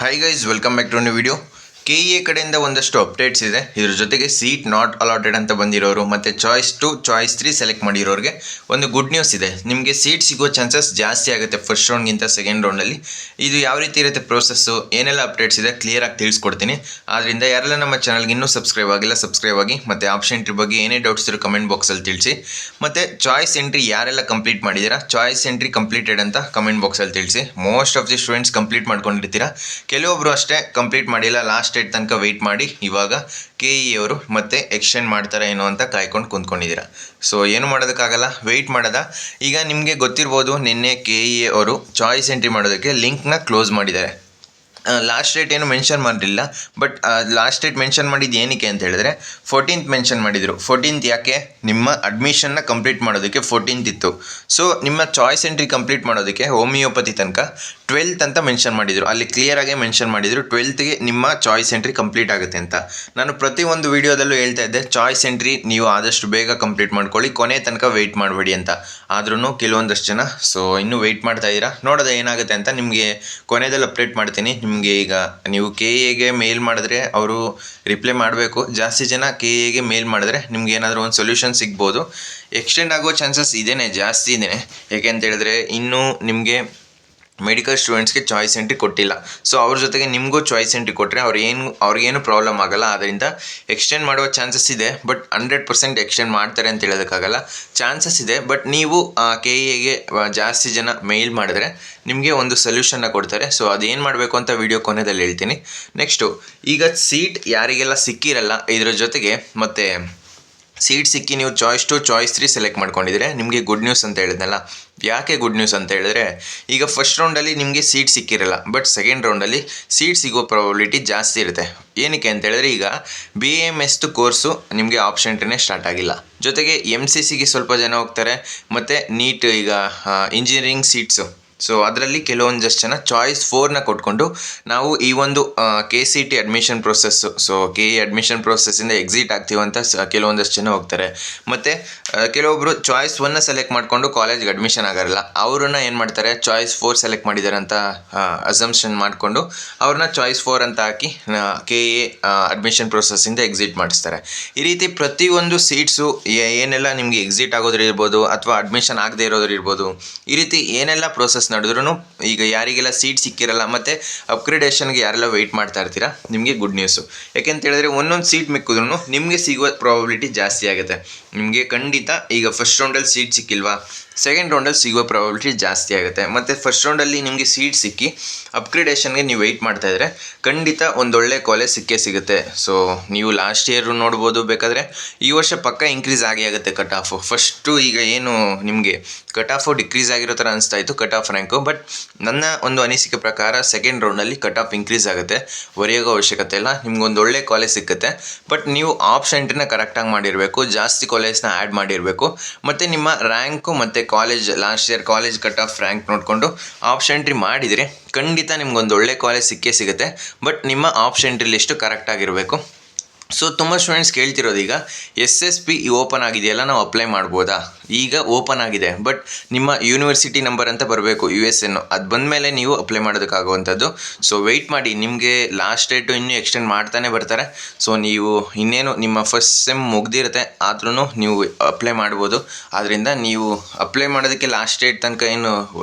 Hi guys, welcome back to new video. KEA ಕಡೆಯಿಂದ ಒಂದಷ್ಟು updates ಇದೆ. ಇದ್ರ ಜೊತೆಗೆ ಸೀಟ್ ನಾಟ್ ಅಲಾಟೆಡ್ ಅಂತ ಬಂದಿರೋರು ಮತ್ತು ಚಾಯ್ಸ್ 2 ಚಾಯ್ಸ್ 3 ಸೆಲೆಕ್ಟ್ ಮಾಡಿರೋರಿಗೆ ಒಂದು ಗುಡ್ ನ್ಯೂಸ್ ಇದೆ. ನಿಮಗೆ ಸೀಟ್ ಸಿಗೋ ಚಾನ್ಸಸ್ ಜಾಸ್ತಿ ಆಗುತ್ತೆ ಫಸ್ಟ್ ರೌಂಡ್ಗಿಂತ ಸೆಕೆಂಡ್ ರೌಂಡಲ್ಲಿ. ಇದು ಯಾವ ರೀತಿ ಇರುತ್ತೆ ಪ್ರೋಸೆಸ್ಸು, ಏನೆಲ್ಲ ಅಪ್ಡೇಟ್ಸ್ ಇದೆ ಕ್ಲಿಯರಾಗಿ ತಿಳಿಸ್ಕೊಡ್ತೀನಿ. ಆದ್ದರಿಂದ ಯಾರೆಲ್ಲ ನಮ್ಮ ಚಾನಲ್ಗೆ ಇನ್ನೂ ಸಬ್ಸ್ಕ್ರೈಬ್ ಆಗಿಲ್ಲ ಸಬ್ಸ್ಕ್ರೈಬ್ ಆಗಿ, ಮತ್ತು ಆಪ್ಷನ್ ಎಂಟ್ರಿ ಬಗ್ಗೆ ಏನೇ ಡೌಟ್ಸ್ ಇರೋ ಕಮೆಂಟ್ ಬಾಕ್ಸಲ್ಲಿ ತಿಳಿಸಿ. ಮತ್ತು ಚಾಯ್ಸ್ ಎಂಟ್ರಿ ಯಾರೆಲ್ಲ ಕಂಪ್ಲೀಟ್ ಮಾಡಿದ್ದೀರಾ, ಚಾಯ್ಸ್ ಎಂಟ್ರಿ ಕಂಪ್ಲೀಟೆಡ್ ಅಂತ ಕಮೆಂಟ್ ಬಾಕ್ಸಲ್ಲಿ ತಿಳಿಸಿ. Most of the students complete ಮಾಡ್ಕೊಂಡಿರ್ತೀರಾ, ಕೆಲವೊಬ್ಬರು ಅಷ್ಟೇ ಕಂಪ್ಲೀಟ್ ಮಾಡಿಲ್ಲ, ಲಾಸ್ಟ್ ಡೇಟ್ ತನಕ ವೆಯ್ಟ್ ಮಾಡಿ ಇವಾಗ KEA ಅವರು ಮತ್ತೆ ಎಕ್ಸ್ಟೆಂಡ್ ಮಾಡ್ತಾರೆ ಏನೋ ಅಂತ ಕಾಯ್ಕೊಂಡು ಕುಂತ್ಕೊಂಡಿದ್ದೀರಾ. ಸೊ ಏನು ಮಾಡೋದಕ್ಕಾಗಲ್ಲ, ವೆಯ್ಟ್ ಮಾಡೋದ. ಈಗ ನಿಮಗೆ ಗೊತ್ತಿರ್ಬೋದು, ನಿನ್ನೆ KEA ಅವರು ಚಾಯ್ಸ್ ಎಂಟ್ರಿ ಮಾಡೋದಕ್ಕೆ ಲಿಂಕ್ನ ಕ್ಲೋಸ್ ಮಾಡಿದ್ದಾರೆ. ಲಾಸ್ಟ್ ಡೇಟ್ ಏನು ಮೆನ್ಷನ್ ಮಾಡಿರಲಿಲ್ಲ, ಬಟ್ ಲಾಸ್ಟ್ ಡೇಟ್ ಮೆನ್ಷನ್ ಮಾಡಿದ್ದು ಏನಕ್ಕೆ ಅಂತ ಹೇಳಿದ್ರೆ 14th ಮೆನ್ಷನ್ ಮಾಡಿದರು. 14th ಯಾಕೆ, ನಿಮ್ಮ ಅಡ್ಮಿಷನ್ನ ಕಂಪ್ಲೀಟ್ ಮಾಡೋದಕ್ಕೆ 14th ಇತ್ತು. ಸೊ ನಿಮ್ಮ ಚಾಯ್ಸ್ ಎಂಟ್ರಿ ಕಂಪ್ಲೀಟ್ ಮಾಡೋದಕ್ಕೆ ಹೋಮಿಯೋಪತಿ ತನಕ 12th ಅಂತ ಮೆನ್ಷನ್ ಮಾಡಿದರು. ಅಲ್ಲಿ ಕ್ಲಿಯರಾಗೆ ಮೆನ್ಷನ್ ಮಾಡಿದರು 12th ನಿಮ್ಮ ಚಾಯ್ಸ್ ಎಂಟ್ರಿ ಕಂಪ್ಲೀಟ್ ಆಗುತ್ತೆ ಅಂತ. ನಾನು ಪ್ರತಿಯೊಂದು ವೀಡಿಯೋದಲ್ಲೂ ಹೇಳ್ತಾ ಇದ್ದೆ, ಚಾಯ್ಸ್ ಎಂಟ್ರಿ ನೀವು ಆದಷ್ಟು ಬೇಗ ಕಂಪ್ಲೀಟ್ ಮಾಡ್ಕೊಳ್ಳಿ, ಕೊನೆ ತನಕ ವೆಯ್ಟ್ ಮಾಡಬೇಡಿ ಅಂತ. ಆದ್ರೂ ಕೆಲವೊಂದಷ್ಟು ಜನ ಸೊ ಇನ್ನೂ ವೆಯ್ಟ್ ಮಾಡ್ತಾ ಇದ್ದೀರಾ. ನೋಡೋದು ಏನಾಗುತ್ತೆ ಅಂತ ನಿಮಗೆ ಕೊನೆಯಲ್ಲಿ ಅಪ್ಡೇಟ್ ಮಾಡ್ತೀನಿ. ನಿಮಗೆ ಈಗ ನೀವು KEAಗೆ ಮೇಲ್ ಮಾಡಿದ್ರೆ ಅವರು ರಿಪ್ಲೈ ಮಾಡಬೇಕು. ಜಾಸ್ತಿ ಜನ KEAಗೆ ಮೇಲ್ ಮಾಡಿದ್ರೆ ನಿಮ್ಗೆ ಏನಾದರೂ ಒಂದು ಸೊಲ್ಯೂಷನ್ ಸಿಗ್ಬೋದು. ಎಕ್ಸ್ಟೆಂಡ್ ಆಗೋ ಚಾನ್ಸಸ್ ಇದೇನೆ, ಜಾಸ್ತಿ ಇದೇನೆ. ಯಾಕೆ ಅಂತ ಹೇಳಿದ್ರೆ ಇನ್ನೂ ನಿಮಗೆ ಮೆಡಿಕಲ್ ಸ್ಟೂಡೆಂಟ್ಸ್ಗೆ ಚಾಯ್ಸ್ ಎಂಟ್ರಿ ಕೊಟ್ಟಿಲ್ಲ. ಸೊ ಅವ್ರ ಜೊತೆಗೆ ನಿಮಗೂ ಚಾಯ್ಸ್ ಎಂಟ್ರಿ ಕೊಟ್ಟರೆ ಅವ್ರಿಗೇನು ಪ್ರಾಬ್ಲಮ್ ಆಗೋಲ್ಲ. ಆದ್ದರಿಂದ ಎಕ್ಸ್ಟೆಂಡ್ ಮಾಡುವ ಚಾನ್ಸಸ್ ಇದೆ, ಬಟ್ 100% ಎಕ್ಸ್ಟೆಂಡ್ ಮಾಡ್ತಾರೆ ಅಂತ ಹೇಳೋದಕ್ಕಾಗಲ್ಲ. ಚಾನ್ಸಸ್ ಇದೆ, ಬಟ್ ನೀವು KEAಗೆ ಜಾಸ್ತಿ ಜನ ಮೇಲ್ ಮಾಡಿದ್ರೆ ನಿಮಗೆ ಒಂದು ಸೊಲ್ಯೂಷನ್ನ ಕೊಡ್ತಾರೆ. ಸೊ ಅದೇನು ಮಾಡಬೇಕು ಅಂತ ವಿಡಿಯೋ ಕೊನೆಯಲ್ಲಿ ಹೇಳ್ತೀನಿ. ನೆಕ್ಸ್ಟು, ಈಗ ಸೀಟ್ ಯಾರಿಗೆಲ್ಲ ಸಿಕ್ಕಿರಲ್ಲ, ಇದರ ಜೊತೆಗೆ ಮತ್ತು ಸೀಟ್ ಸಿಕ್ಕಿ ನೀವು ಚಾಯ್ಸ್ 2 ಚಾಯ್ಸ್ 3 ಸೆಲೆಕ್ಟ್ ಮಾಡ್ಕೊಂಡಿದ್ರೆ ನಿಮಗೆ ಗುಡ್ ನ್ಯೂಸ್ ಅಂತ ಹೇಳಿದ್ನಲ್ಲ. ಯಾಕೆ ಗುಡ್ ನ್ಯೂಸ್ ಅಂತ ಹೇಳಿದ್ರೆ, ಈಗ ಫಸ್ಟ್ ರೌಂಡಲ್ಲಿ ನಿಮಗೆ ಸೀಟ್ ಸಿಕ್ಕಿರಲ್ಲ, ಬಟ್ ಸೆಕೆಂಡ್ ರೌಂಡಲ್ಲಿ ಸೀಟ್ ಸಿಗೋ ಪ್ರಾಬಬಿಲಿಟಿ ಜಾಸ್ತಿ ಇರುತ್ತೆ. ಏನಕ್ಕೆ ಅಂತ ಹೇಳಿದ್ರೆ, ಈಗ BAMS ಕೋರ್ಸು ನಿಮಗೆ ಆಪ್ಷನ್ ಎಂಟ್ರಿನೇ ಸ್ಟಾರ್ಟ್ ಆಗಿಲ್ಲ. ಜೊತೆಗೆ MCCಗೆ ಸ್ವಲ್ಪ ಜನ ಹೋಗ್ತಾರೆ, ಮತ್ತು ನೀಟ್ ಈಗ ಇಂಜಿನಿಯರಿಂಗ್ ಸೀಟ್ಸು. ಸೊ ಅದರಲ್ಲಿ ಕೆಲವೊಂದಷ್ಟು ಜನ ಚಾಯ್ಸ್ 4ನ ಕೊಟ್ಕೊಂಡು ನಾವು ಈ ಒಂದು KCT admission process, so KE admission ಪ್ರೊಸೆಸ್ಸಿಂದ ಎಕ್ಸಿಟ್ ಆಗ್ತೀವಂತ ಕೆಲವೊಂದಷ್ಟು ಜನ ಹೋಗ್ತಾರೆ. ಮತ್ತು ಕೆಲವೊಬ್ಬರು ಚಾಯ್ಸ್ 1ನ ಸೆಲೆಕ್ಟ್ ಮಾಡಿಕೊಂಡು ಕಾಲೇಜ್ಗೆ ಅಡ್ಮಿಷನ್ ಆಗೋಲ್ಲ. ಅವ್ರನ್ನ ಏನು ಮಾಡ್ತಾರೆ, ಚಾಯ್ಸ್ 4 ಸೆಲೆಕ್ಟ್ ಮಾಡಿದ್ದಾರೆ ಅಂತ ಅಸಂಪ್ಷನ್ ಮಾಡಿಕೊಂಡು ಅವ್ರನ್ನ ಚಾಯ್ಸ್ 4 ಅಂತ ಹಾಕಿ KE ಅಡ್ಮಿಷನ್ ಪ್ರೊಸೆಸ್ಸಿಂದ ಎಕ್ಸಿಟ್ ಮಾಡಿಸ್ತಾರೆ. ಈ ರೀತಿ ಪ್ರತಿಯೊಂದು ಸೀಟ್ಸು ಏನೆಲ್ಲ ನಿಮಗೆ ಎಕ್ಸಿಟ್ ಆಗೋದ್ರ ಇರ್ಬೋದು, ಅಥವಾ ಅಡ್ಮಿಷನ್ ಆಗದೆ ಇರೋದ್ರ ಇರ್ಬೋದು, ಈ ರೀತಿ ಏನೆಲ್ಲ ಪ್ರೊಸೆಸ್ ನಡೆದ್ರೂ ಈಗ ಯಾರಿಗೆಲ್ಲ ಸೀಟ್ ಸಿಕ್ಕಿರಲ್ಲ ಮತ್ತು ಅಪ್ಗ್ರೇಡೇಷನ್ಗೆ ಯಾರೆಲ್ಲ ವೆಯ್ಟ್ ಮಾಡ್ತಾ ಇರ್ತೀರಾ, ನಿಮಗೆ ಗುಡ್ ನ್ಯೂಸು. ಯಾಕೆಂತ ಹೇಳಿದ್ರೆ ಒಂದೊಂದು ಸೀಟ್ ಮಿಕ್ಕಿದ್ರೂ ನಿಮಗೆ ಸಿಗುವ ಪ್ರಾಬಬಿಲಿಟಿ ಜಾಸ್ತಿ ಆಗುತ್ತೆ. ನಿಮಗೆ ಖಂಡಿತ ಈಗ ಫಸ್ಟ್ ರೌಂಡಲ್ಲಿ ಸೀಟ್ ಸಿಕ್ಕಿಲ್ವಾ, ಸೆಕೆಂಡ್ ರೌಂಡಲ್ಲಿ ಸಿಗುವ ಪ್ರಾಬಬಿಲಿಟಿ ಜಾಸ್ತಿ ಆಗುತ್ತೆ. ಮತ್ತು ಫಸ್ಟ್ ರೌಂಡಲ್ಲಿ ನಿಮಗೆ ಸೀಟ್ ಸಿಕ್ಕಿ ಅಪ್ಗ್ರೇಡೇಷನ್ಗೆ ನೀವು ವೆಯ್ಟ್ ಮಾಡ್ತಾಯಿದ್ರೆ ಖಂಡಿತ ಒಂದೊಳ್ಳೆ ಕಾಲೇಜ್ ಸಿಕ್ಕೇ. ಸೊ ನೀವು ಲಾಸ್ಟ್ ಇಯರ್ ನೋಡ್ಬೋದು, ಬೇಕಾದರೆ ಈ ವರ್ಷ ಪಕ್ಕ ಇನ್ಕ್ರೀಸ್ ಆಗುತ್ತೆ ಕಟ್ ಆಫು. ಫಸ್ಟು ಈಗ ಏನು ನಿಮಗೆ ಕಟ್ ಆಫು ಡಿಕ್ರೀಸ್ ಆಗಿರೋ ಥರ ಅನಿಸ್ತಾ ಇತ್ತು ಕಟ್ ಆಫ್ ರ್ಯಾಂಕು, ಬಟ್ ನನ್ನ ಒಂದು ಅನಿಸಿಕೆ ಪ್ರಕಾರ ಸೆಕೆಂಡ್ ರೌಂಡಲ್ಲಿ ಕಟ್ ಆಫ್ ಇನ್ಕ್ರೀಸ್ ಆಗುತ್ತೆ. ಹೊರೆಯೋಗೋ ಅವಶ್ಯಕತೆ ಇಲ್ಲ, ನಿಮ್ಗೊಂದು ಒಳ್ಳೆ ಕಾಲೇಜ್ ಸಿಕ್ಕುತ್ತೆ. ಬಟ್ ನೀವು ಆಪ್ಷನ್ ಎಂಟ್ರಿನ ಕರೆಕ್ಟಾಗಿ ಮಾಡಿರಬೇಕು, ಜಾಸ್ತಿ ಕಾಲೇಜ್ನ ಆ್ಯಡ್ ಮಾಡಿರಬೇಕು, ಮತ್ತು ನಿಮ್ಮ ರ್ಯಾಂಕು ಮತ್ತು college last year college cut off rank ನೋಡಿಕೊಂಡು ಆಪ್ಷನ್ ಎಂಟ್ರಿ ಮಾಡಿದರೆ ಖಂಡಿತ ನಿಮ್ಗೊಂದು ಒಳ್ಳೆ ಕಾಲೇಜ್ ಸಿಕ್ಕೇ. ಬಟ್ ನಿಮ್ಮ ಆಪ್ಷನ್ ಎಂಟ್ರಿ ಲಿಸ್ಟು ಕರೆಕ್ಟಾಗಿರಬೇಕು. ಸೊ ತುಂಬ ಸ್ಟೂಡೆಂಟ್ಸ್ ಕೇಳ್ತಿರೋದು, ಈಗ SSP ಓಪನ್ ಆಗಿದೆಯಲ್ಲ, ನಾವು ಅಪ್ಲೈ ಮಾಡ್ಬೋದಾ? ಈಗ ಓಪನ್ ಆಗಿದೆ, ಬಟ್ ನಿಮ್ಮ ಯೂನಿವರ್ಸಿಟಿ ನಂಬರ್ ಅಂತ ಬರಬೇಕು, USN. ಅದು ಬಂದಮೇಲೆ ನೀವು ಅಪ್ಲೈ ಮಾಡೋದಕ್ಕಾಗುವಂಥದ್ದು. ಸೊ ವೆಯ್ಟ್ ಮಾಡಿ, ನಿಮಗೆ ಲಾಸ್ಟ್ ಡೇಟು ಇನ್ನೂ ಎಕ್ಸ್ಟೆಂಡ್ ಮಾಡ್ತಾನೆ ಬರ್ತಾರೆ. ಸೊ ನೀವು ಇನ್ನೇನು ನಿಮ್ಮ ಫಸ್ಟ್ ಸೆಮ್ ಮುಗ್ದಿರುತ್ತೆ, ಆದ್ರೂ ನೀವು ಅಪ್ಲೈ ಮಾಡ್ಬೋದು. ಆದ್ದರಿಂದ ನೀವು ಅಪ್ಲೈ ಮಾಡೋದಕ್ಕೆ ಲಾಸ್ಟ್ ಡೇಟ್ ತನಕ ಏನು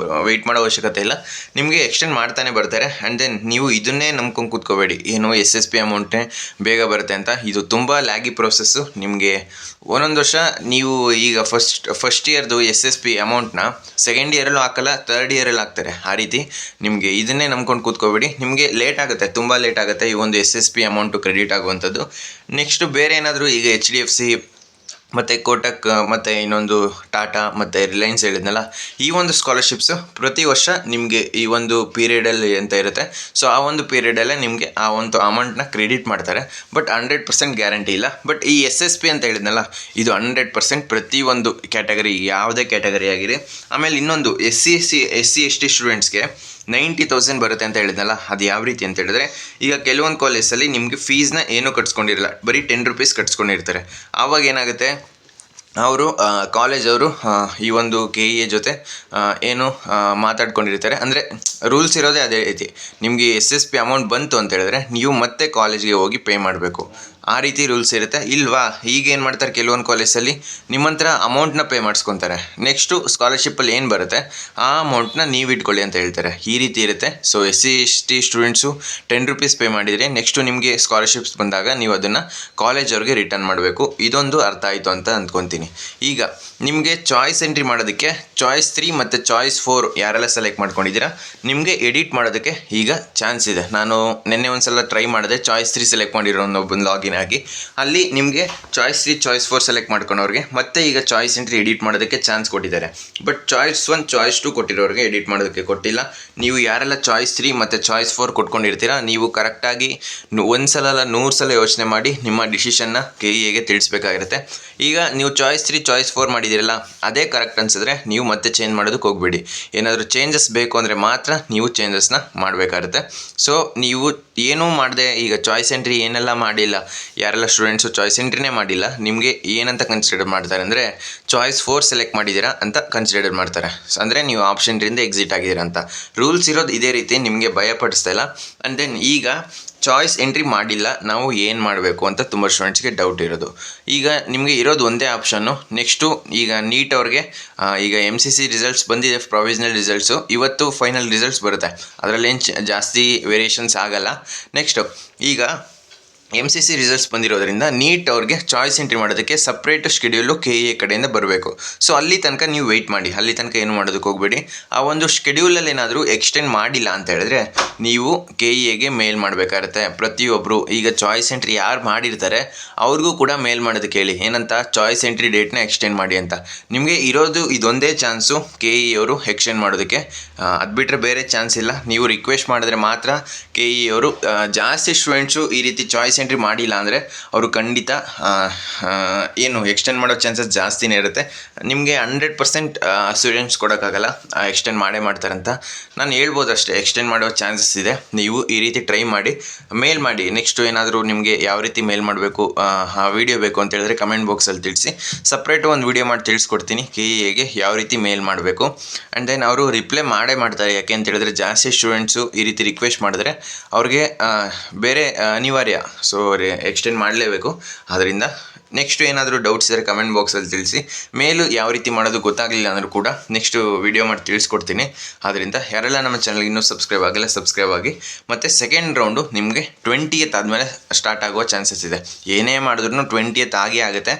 ವೆಯ್ಟ್ ಮಾಡೋ ಅವಶ್ಯಕತೆ ಇಲ್ಲ, ನಿಮಗೆ ಎಕ್ಸ್ಟೆಂಡ್ ಮಾಡ್ತಾನೆ ಬರ್ತಾರೆ. ಆ್ಯಂಡ್ ದೆನ್ ನೀವು ಇದನ್ನೇ ನಂಬ್ಕೊಂಡು ಕೂತ್ಕೋಬೇಡಿ, ಏನು SSP ಅಮೌಂಟೇ ಬೇಗ ಬರುತ್ತೆ ಅಂತ. ಇದು ತುಂಬ ಲ್ಯಾಗಿ ಪ್ರೋಸೆಸ್ಸು. ನಿಮಗೆ ಒಂದೊಂದು ವರ್ಷ ನೀವು ಈಗ ಫಸ್ಟ್ ಇಯರ್ದು SSP ಅಮೌಂಟ್ನ ಸೆಕೆಂಡ್ ಇಯರಲ್ಲೂ ಹಾಕಲ್ಲ, ಥರ್ಡ್ ಇಯರಲ್ಲಿ ಹಾಕ್ತಾರೆ. ಆ ರೀತಿ ನಿಮಗೆ ಇದನ್ನೇ ನಂಬ್ಕೊಂಡು ಕೂತ್ಕೋಬೇಡಿ, ನಿಮಗೆ ಲೇಟ್ ಆಗುತ್ತೆ, ತುಂಬ ಲೇಟ್ ಆಗುತ್ತೆ ಈ ಒಂದು SSP ಅಮೌಂಟು ಕ್ರೆಡಿಟ್ ಆಗುವಂಥದ್ದು. ನೆಕ್ಸ್ಟು ಬೇರೆ ಏನಾದರೂ ಈಗ HDFC ಮತ್ತು ಕೋಟಕ್ ಮತ್ತು ಇನ್ನೊಂದು ಟಾಟಾ ಮತ್ತು ರಿಲಯನ್ಸ್ ಹೇಳಿದ್ನಲ್ಲ, ಈ ಒಂದು ಸ್ಕಾಲರ್ಶಿಪ್ಸು ಪ್ರತಿ ವರ್ಷ ನಿಮಗೆ ಈ ಒಂದು ಪೀರಿಯಡಲ್ಲಿ ಅಂತ ಇರುತ್ತೆ. ಸೊ ಆ ಒಂದು ಪೀರಿಯಡಲ್ಲೇ ನಿಮಗೆ ಆ ಒಂದು ಅಮೌಂಟ್ನ ಕ್ರೆಡಿಟ್ ಮಾಡ್ತಾರೆ, ಬಟ್ 100% ಗ್ಯಾರಂಟಿ ಇಲ್ಲ. ಬಟ್ ಈ SSP ಅಂತ ಹೇಳಿದ್ನಲ್ಲ, ಇದು 100% ಪ್ರತಿಯೊಂದು ಕ್ಯಾಟಗರಿ, ಯಾವುದೇ ಕ್ಯಾಟಗರಿ ಆಗಿರಿ. ಆಮೇಲೆ ಇನ್ನೊಂದು SC/ST ಸ್ಟೂಡೆಂಟ್ಸ್ಗೆ 90,000 ಬರುತ್ತೆ ಅಂತ ಹೇಳಿದ್ನಲ್ಲ, ಅದು ಯಾವ ರೀತಿ ಅಂತ ಹೇಳಿದ್ರೆ, ಈಗ ಕೆಲವೊಂದು ಕಾಲೇಜಲ್ಲಿ ನಿಮಗೆ ಫೀಸ್ನ ಏನೂ ಕಟ್ಸ್ಕೊಂಡಿರಲ್ಲ, ಬರೀ 10 ರೂಪೀಸ್ ಕಟ್ಸ್ಕೊಂಡಿರ್ತಾರೆ. ಆವಾಗ ಏನಾಗುತ್ತೆ, ಅವರು ಕಾಲೇಜವರು ಈ ಒಂದು KEA ಜೊತೆ ಏನು ಮಾತಾಡ್ಕೊಂಡಿರ್ತಾರೆ. ಅಂದರೆ ರೂಲ್ಸ್ ಇರೋದೇ ಅದೇ ರೀತಿ. ನಿಮಗೆ SSP ಅಮೌಂಟ್ ಬಂತು ಅಂತ ಹೇಳಿದ್ರೆ ನೀವು ಮತ್ತೆ ಕಾಲೇಜ್ಗೆ ಹೋಗಿ ಪೇ ಮಾಡಬೇಕು. ಆ ರೀತಿ ರೂಲ್ಸ್ ಇರುತ್ತೆ. ಇಲ್ವಾ, ಈಗೇನು ಮಾಡ್ತಾರೆ ಕೆಲವೊಂದು ಕಾಲೇಜಲ್ಲಿ ನಿಮ್ಮ ಹತ್ರ ಅಮೌಂಟ್ನ ಪೇ ಮಾಡಿಸ್ಕೊತಾರೆ. ನೆಕ್ಸ್ಟು ಸ್ಕಾಲರ್ಶಿಪ್ಪಲ್ಲಿ ಏನು ಬರುತ್ತೆ ಆ ಅಮೌಂಟ್ನ ನೀವು ಇಟ್ಕೊಳ್ಳಿ ಅಂತ ಹೇಳ್ತಾರೆ. ಈ ರೀತಿ ಇರುತ್ತೆ. So SC/ST students 10 rupees pay ಮಾಡಿದರೆ ನೆಕ್ಸ್ಟು ನಿಮಗೆ ಸ್ಕಾಲರ್ಶಿಪ್ಸ್ ಬಂದಾಗ ನೀವು ಅದನ್ನು ಕಾಲೇಜವ್ರಿಗೆ ರಿಟರ್ನ್ ಮಾಡಬೇಕು. ಇದೊಂದು ಅರ್ಥ ಆಯಿತು ಅಂತ ಅಂದ್ಕೊತೀನಿ. ಈಗ ನಿಮಗೆ ಚಾಯ್ಸ್ ಎಂಟ್ರಿ ಮಾಡೋದಕ್ಕೆ ಚಾಯ್ಸ್ 3 ಮತ್ತು ಚಾಯ್ಸ್ 4 ಯಾರೆಲ್ಲ ಸೆಲೆಕ್ಟ್ ಮಾಡ್ಕೊಂಡಿದ್ದೀರಾ ನಿಮಗೆ ಎಡಿಟ್ ಮಾಡೋದಕ್ಕೆ ಈಗ ಚಾನ್ಸ್ ಇದೆ. ನಾನು ನಿನ್ನೆ ಒಂದು ಸಲ ಟ್ರೈ ಮಾಡಿದೆ. ಚಾಯ್ಸ್ 3 ಸೆಲೆಕ್ಟ್ ಮಾಡಿರೋ ಒಬ್ಬನ ಲಾಗಿನ್ ಆಗಿ ಅಲ್ಲಿ ನಿಮಗೆ ಚಾಯ್ಸ್ 3 ಚಾಯ್ಸ್ 4 ಸೆಲೆಕ್ಟ್ ಮಾಡ್ಕೊಂಡವ್ರಿಗೆ ಮತ್ತೆ ಈಗ ಚಾಯ್ಸ್ ಎಂಟ್ರಿ ಎಡಿಟ್ ಮಾಡೋದಕ್ಕೆ ಚಾನ್ಸ್ ಕೊಟ್ಟಿದ್ದಾರೆ. ಬಟ್ ಚಾಯ್ಸ್ 1 ಚಾಯ್ಸ್ 2 ಕೊಟ್ಟಿರೋರಿಗೆ ಎಡಿಟ್ ಮಾಡೋದಕ್ಕೆ ಕೊಟ್ಟಿಲ್ಲ. ನೀವು ಯಾರೆಲ್ಲ ಚಾಯ್ಸ್ 3 ಮತ್ತು ಚಾಯ್ಸ್ 4 ಕೊಟ್ಕೊಂಡಿರ್ತೀರಾ ನೀವು ಕರೆಕ್ಟಾಗಿ ಒಂದು ಸಲ ಅಲ್ಲ 100 ಸಲ ಯೋಚನೆ ಮಾಡಿ ನಿಮ್ಮ ಡಿಸಿಷನ್ನ KEAಗೆ ತಿಳಿಸ್ಬೇಕಾಗಿರುತ್ತೆ. ಈಗ ನೀವು ಚಾಯ್ಸ್ 3 ಚಾಯ್ಸ್ 4 ಮಾಡಿದ್ದೀರಲ್ಲ ಅದೇ ಕರೆಕ್ಟ್ ಅನಿಸಿದ್ರೆ ನೀವು ಮತ್ತೆ ಚೇಂಜ್ ಮಾಡೋದಕ್ಕೆ ಹೋಗಬೇಡಿ. ಏನಾದರೂ ಚೇಂಜಸ್ ಬೇಕು ಅಂದರೆ ಮಾತ್ರ ನೀವು ಚೇಂಜಸ್ನ ಮಾಡಬೇಕಾಗುತ್ತೆ. ಸೊ ನೀವು ಏನೂ ಮಾಡದೆ ಈಗ ಚಾಯ್ಸ್ ಎಂಟ್ರಿ ಏನೆಲ್ಲ ಮಾಡಿಲ್ಲ, ಯಾರೆಲ್ಲ ಸ್ಟೂಡೆಂಟ್ಸು ಚಾಯ್ಸ್ ಎಂಟ್ರಿನೇ ಮಾಡಿಲ್ಲ, ನಿಮಗೆ ಏನಂತ ಕನ್ಸಿಡರ್ ಮಾಡ್ತಾರೆ ಅಂದರೆ ಚಾಯ್ಸ್ 4 ಸೆಲೆಕ್ಟ್ ಮಾಡಿದ್ದೀರಾ ಅಂತ ಕನ್ಸಿಡರ್ ಮಾಡ್ತಾರೆ. ಅಂದರೆ ನೀವು ಆಪ್ಷನ್ ಎಂಟ್ರಿಯಿಂದ ಎಕ್ಸಿಟ್ ಆಗಿದ್ದೀರಾ ಅಂತ. ರೂಲ್ಸ್ ಇರೋದು ಇದೇ ರೀತಿ, ನಿಮಗೆ ಭಯಪಡಿಸ್ತಾ ಇಲ್ಲ. ಆ್ಯಂಡ್ ದೆನ್ ಈಗ ಚಾಯ್ಸ್ ಎಂಟ್ರಿ ಮಾಡಿಲ್ಲ, ನಾವು ಏನು ಮಾಡಬೇಕು ಅಂತ ತುಂಬ ಸ್ಟೂಡೆಂಟ್ಸ್ಗೆ ಡೌಟ್ ಇರೋದು. ಈಗ ನಿಮಗೆ ಇರೋದು ಒಂದೇ ಆಪ್ಷನ್ನು. ನೆಕ್ಸ್ಟು ಈಗ ನೀಟ್ ಅವ್ರಿಗೆ ಈಗ MCC ರಿಸಲ್ಟ್ಸ್ ಬಂದಿದೆ, ಪ್ರೊವಿಷನಲ್ ರಿಸಲ್ಟ್ಸು. ಇವತ್ತು ಫೈನಲ್ ರಿಸಲ್ಟ್ಸ್ ಬರುತ್ತೆ, ಅದರಲ್ಲೇನು ಜಾಸ್ತಿ ವೇರಿಯೇಷನ್ಸ್ ಆಗಲ್ಲ. ನೆಕ್ಸ್ಟು ಈಗ MCC ರಿಸಲ್ಟ್ಸ್ ಬಂದಿರೋದ್ರಿಂದ ನೀಟ್ ಅವ್ರಿಗೆ ಚಾಯ್ಸ್ ಎಂಟ್ರಿ ಮಾಡೋದಕ್ಕೆ ಸಪ್ರೇಟ್ ಶೆಡ್ಯೂಲು KEA ಕಡೆಯಿಂದ ಬರಬೇಕು. ಸೊ ಅಲ್ಲಿ ತನಕ ನೀವು ವೆಯ್ಟ್ ಮಾಡಿ, ಅಲ್ಲಿ ತನಕ ಏನು ಮಾಡೋದಕ್ಕೆ ಹೋಗಬೇಡಿ. ಆ ಒಂದು ಶೆಡ್ಯೂಲಲ್ಲಿ ಏನಾದರೂ ಎಕ್ಸ್ಟೆಂಡ್ ಮಾಡಿಲ್ಲ ಅಂತ ಹೇಳಿದ್ರೆ ನೀವು KEAಗೆ ಮೇಲ್ ಮಾಡಬೇಕಾಗುತ್ತೆ. ಪ್ರತಿಯೊಬ್ಬರು ಈಗ ಚಾಯ್ಸ್ ಎಂಟ್ರಿ ಯಾರು ಮಾಡಿರ್ತಾರೆ ಅವ್ರಿಗೂ ಕೂಡ ಮೇಲ್ ಮಾಡೋದಕ್ಕೆ ಹೇಳಿ, ಏನಂತ ಚಾಯ್ಸ್ ಎಂಟ್ರಿ ಡೇಟ್ನ ಎಕ್ಸ್ಟೆಂಡ್ ಮಾಡಿ ಅಂತ. ನಿಮಗೆ ಇರೋದು ಇದೊಂದೇ ಚಾನ್ಸು KEA ಅವರು ಎಕ್ಸ್ಟೆಂಡ್ ಮಾಡೋದಕ್ಕೆ. ಅದು ಬಿಟ್ಟರೆ ಬೇರೆ ಚಾನ್ಸ್ ಇಲ್ಲ. ನೀವು ರಿಕ್ವೆಸ್ಟ್ ಮಾಡಿದ್ರೆ ಮಾತ್ರ KEA ಅವರು. ಜಾಸ್ತಿ ಸ್ಟೂಡೆಂಟ್ಸು ಈ ರೀತಿ ಚಾಯ್ಸ್ ಎಂಟ್ರಿ ಮಾಡಿಲ್ಲ ಅಂದರೆ ಅವರು ಖಂಡಿತ ಏನು ಎಕ್ಸ್ಟೆಂಡ್ ಮಾಡೋ ಚಾನ್ಸಸ್ ಜಾಸ್ತಿನೇ ಇರುತ್ತೆ. ನಿಮಗೆ 100% ಸ್ಟೂಡೆಂಟ್ಸ್ ಕೊಡೋಕ್ಕಾಗಲ್ಲ, ಎಕ್ಸ್ಟೆಂಡ್ ಮಾಡೇ ಮಾಡ್ತಾರಂತ. ನಾನು ಹೇಳ್ಬೋದು ಅಷ್ಟೇ, ಎಕ್ಸ್ಟೆಂಡ್ ಮಾಡೋ ಚಾನ್ಸಸ್ ಇದೆ. ನೀವು ಈ ರೀತಿ ಟ್ರೈ ಮಾಡಿ, ಮೇಲ್ ಮಾಡಿ. ನೆಕ್ಸ್ಟು ಏನಾದರೂ ನಿಮಗೆ ಯಾವ ರೀತಿ ಮೇಲ್ ಮಾಡಬೇಕು ಆ ವಿಡಿಯೋ ಬೇಕು ಅಂತ ಹೇಳಿದ್ರೆ ಕಮೆಂಟ್ ಬಾಕ್ಸಲ್ಲಿ ತಿಳಿಸಿ. ಸಪ್ರೇಟು ಒಂದು ವಿಡಿಯೋ ಮಾಡಿ ತಿಳಿಸ್ಕೊಡ್ತೀನಿ KEAಗೆ ಯಾವ ರೀತಿ ಮೇಲ್ ಮಾಡಬೇಕು. ಆ್ಯಂಡ್ ದೆನ್ ಅವರು ರಿಪ್ಲೈ ಮಾಡೇ ಮಾಡ್ತಾರೆ. ಯಾಕೆ ಅಂತ ಹೇಳಿದ್ರೆ ಜಾಸ್ತಿ ಸ್ಟೂಡೆಂಟ್ಸು ಈ ರೀತಿ ರಿಕ್ವೆಸ್ಟ್ ಮಾಡಿದ್ರೆ ಅವ್ರಿಗೆ ಬೇರೆ ಅನಿವಾರ್ಯ, ಸೊ ಎಕ್ಸ್ಟೆಂಡ್ ಮಾಡಲೇಬೇಕು. ಆದ್ದರಿಂದ ನೆಕ್ಸ್ಟು ಏನಾದರೂ ಡೌಟ್ಸ್ ಇದ್ದರೆ ಕಮೆಂಟ್ ಬಾಕ್ಸಲ್ಲಿ ತಿಳಿಸಿ. ಮೇಲು ಯಾವ ರೀತಿ ಮಾಡೋದು ಗೊತ್ತಾಗಲಿಲ್ಲ ಅಂದರೂ ಕೂಡ ನೆಕ್ಸ್ಟು ವಿಡಿಯೋ ಮಾಡಿ ತಿಳಿಸ್ಕೊಡ್ತೀನಿ. ಆದ್ದರಿಂದ ಯಾರೆಲ್ಲ ನಮ್ಮ ಚಾನಲ್ಗೆ ಇನ್ನೂ ಸಬ್ಸ್ಕ್ರೈಬ್ ಆಗಿಲ್ಲ ಸಬ್ಸ್ಕ್ರೈಬ್ ಆಗಿ. ಮತ್ತು ಸೆಕೆಂಡ್ ರೌಂಡು ನಿಮಗೆ 20th ಆದಮೇಲೆ ಸ್ಟಾರ್ಟ್ ಆಗುವ ಚಾನ್ಸಸ್ ಇದೆ. ಏನೇ ಮಾಡಿದ್ರೂ 20th ಆಗೇ ಆಗುತ್ತೆ.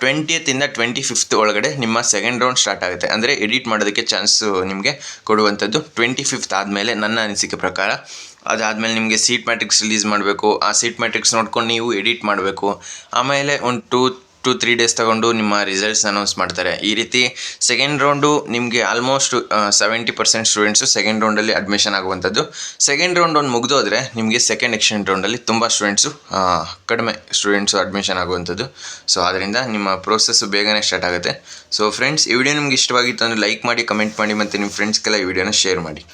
20th ಇಂದ 25th ಒಳಗಡೆ ನಿಮ್ಮ ಸೆಕೆಂಡ್ ರೌಂಡ್ ಸ್ಟಾರ್ಟ್ ಆಗುತ್ತೆ. ಅಂದರೆ ಎಡಿಟ್ ಮಾಡೋದಕ್ಕೆ ಚಾನ್ಸು ನಿಮಗೆ ಕೊಡುವಂಥದ್ದು 25th ಆದಮೇಲೆ ನನ್ನ ಅನಿಸಿಕೆ ಪ್ರಕಾರ. ಅದಾದಮೇಲೆ ನಿಮಗೆ ಸೀಟ್ ಮ್ಯಾಟ್ರಿಕ್ಸ್ ರಿಲೀಸ್ ಮಾಡಬೇಕು. ಆ ಸೀಟ್ ಮ್ಯಾಟ್ರಿಕ್ಸ್ ನೋಡ್ಕೊಂಡು ನೀವು ಎಡಿಟ್ ಮಾಡಬೇಕು. ಆಮೇಲೆ ಒಂದು 2-3 ಡೇಸ್ ತಗೊಂಡು ನಿಮ್ಮ ರಿಸಲ್ಟ್ಸ್ ಅನೌನ್ಸ್ ಮಾಡ್ತಾರೆ. ಈ ರೀತಿ ಸೆಕೆಂಡ್ ರೌಂಡು ನಿಮಗೆ ಆಲ್ಮೋಸ್ಟ್ 70% ಸ್ಟೂಡೆಂಟ್ಸು ಸೆಕೆಂಡ್ ರೌಂಡಲ್ಲಿ ಅಡ್ಮಿಷನ್ ಆಗುವಂಥದ್ದು. ಸೆಕೆಂಡ್ ರೌಂಡ್ ಒಂದು ಮುಗಿದೋದ್ರೆ ನಿಮಗೆ ಸೆಕೆಂಡ್ ಎಕ್ಸ್ಟೆಂಡ್ ರೌಂಡಲ್ಲಿ ತುಂಬ ಸ್ಟೂಡೆಂಟ್ಸು ಕಡಿಮೆ ಸ್ಟೂಡೆಂಟ್ಸು ಅಡ್ಮಿಷನ್ ಆಗುವಂಥದ್ದು. ಸೊ ಅದರಿಂದ ನಿಮ್ಮ ಪ್ರೋಸೆಸ್ಸು ಬೇಗನೆ ಸ್ಟಾರ್ಟ್ ಆಗುತ್ತೆ. ಸೊ ಫ್ರೆಂಡ್ಸ್, ಈ ವಿಡಿಯೋ ನಿಮ್ಗೆ ಇಷ್ಟವಾಗಿತ್ತು ಅಂದರೆ ಲೈಕ್ ಮಾಡಿ, ಕಮೆಂಟ್ ಮಾಡಿ ಮತ್ತು ನಿಮ್ಮ ಫ್ರೆಂಡ್ಸ್ಗೆಲ್ಲ ಈ ವಿಡಿಯೋನ ಶೇರ್ ಮಾಡಿ.